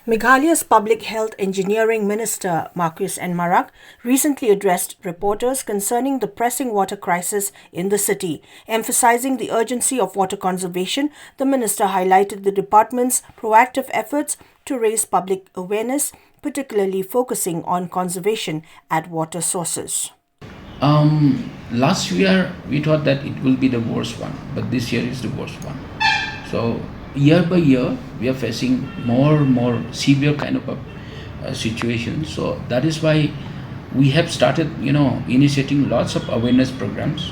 Meghalaya's Public Health Engineering Minister Marcuise N Marak recently addressed reporters concerning the pressing water crisis in the city. Emphasizing the urgency of water conservation, the minister highlighted the department's proactive efforts to raise public awareness, particularly focusing on conservation at water sources. Last year we thought that it will be the worst one, but this year is the worst one. So year by year we are facing more and more severe kind of a situation. So that is why we have started, initiating lots of awareness programs.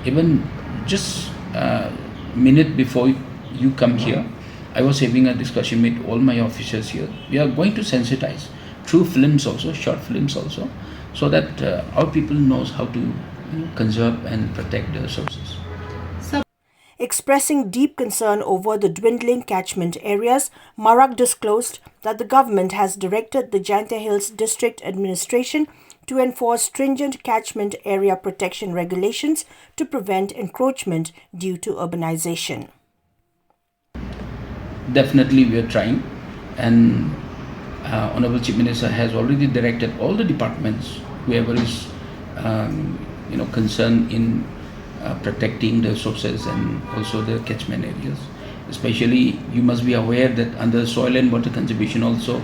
Even just a minute before you come here, I was having a discussion with all my officers here. We are going to sensitize through films also, short films also, so that our people knows how to conserve and protect their sources. Expressing deep concern over the dwindling catchment areas, Marak disclosed that the government has directed the Janta Hills District Administration to enforce stringent catchment area protection regulations to prevent encroachment due to urbanization. Definitely we are trying, and Honorable Chief Minister has already directed all the departments, whoever is concerned in protecting the sources and also the catchment areas. Especially, you must be aware that under soil and water conservation also,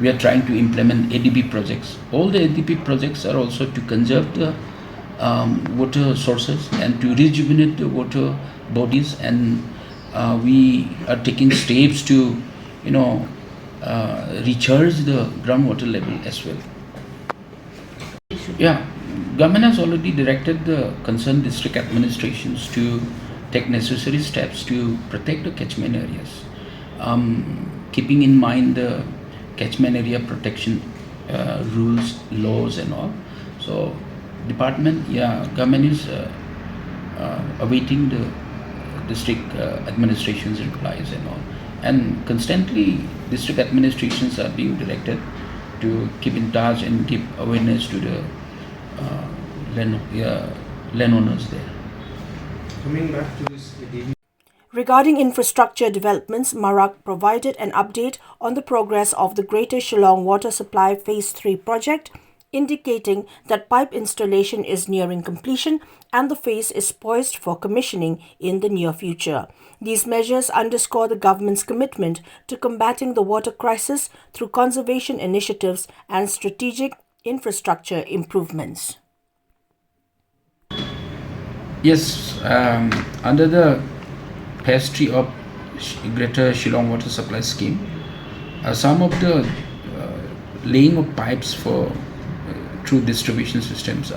we are trying to implement ADP projects. All the ADP projects are also to conserve the water sources and to rejuvenate the water bodies, and we are taking steps to, recharge the groundwater level as well. Yeah, government has already directed the concerned district administrations to take necessary steps to protect the catchment areas, keeping in mind the catchment area protection rules, laws and all. So government is awaiting the district administration's replies and all. And constantly district administrations are being directed to keep in touch and give awareness to the landowners there. Coming back to this Regarding infrastructure developments, Marak provided an update on the progress of the Greater Shillong Water Supply Phase 3 project, indicating that pipe installation is nearing completion and the phase is poised for commissioning in the near future. These measures underscore the government's commitment to combating the water crisis through conservation initiatives and strategic infrastructure improvements. Yes, under the Phase 3 of Greater Shillong Water Supply Scheme, some of the laying of pipes for through distribution systems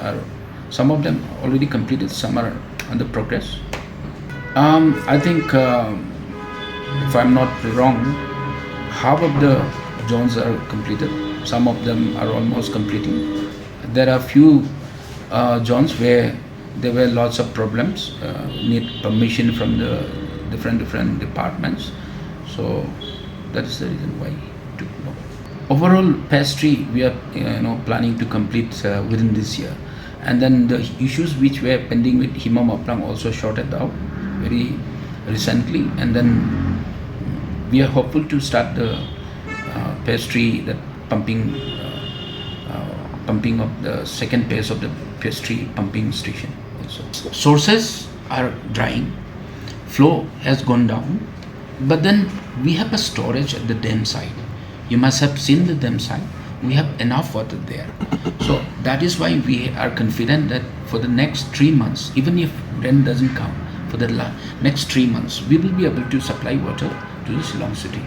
some of them already completed, some are under progress. I think, if I'm not wrong, half of the zones are completed. Some of them are almost completing. There are few zones where there were lots of problems, need permission from the different departments. So that is the reason why it took long. Overall, Phase 3 we are planning to complete within this year, and then the issues which were pending with Hima Maplang also sorted out very recently, and then we are hopeful to start the Phase 3, that pumping of the second phase of the Phase 3 pumping station also. Sources are drying, flow has gone down, but then we have a storage at the dam side. You must have seen the dam side. We have enough water there. So that is why we are confident that for the next 3 months, even if rain doesn't come, for the next 3 months, we will be able to supply water to the Shillong city.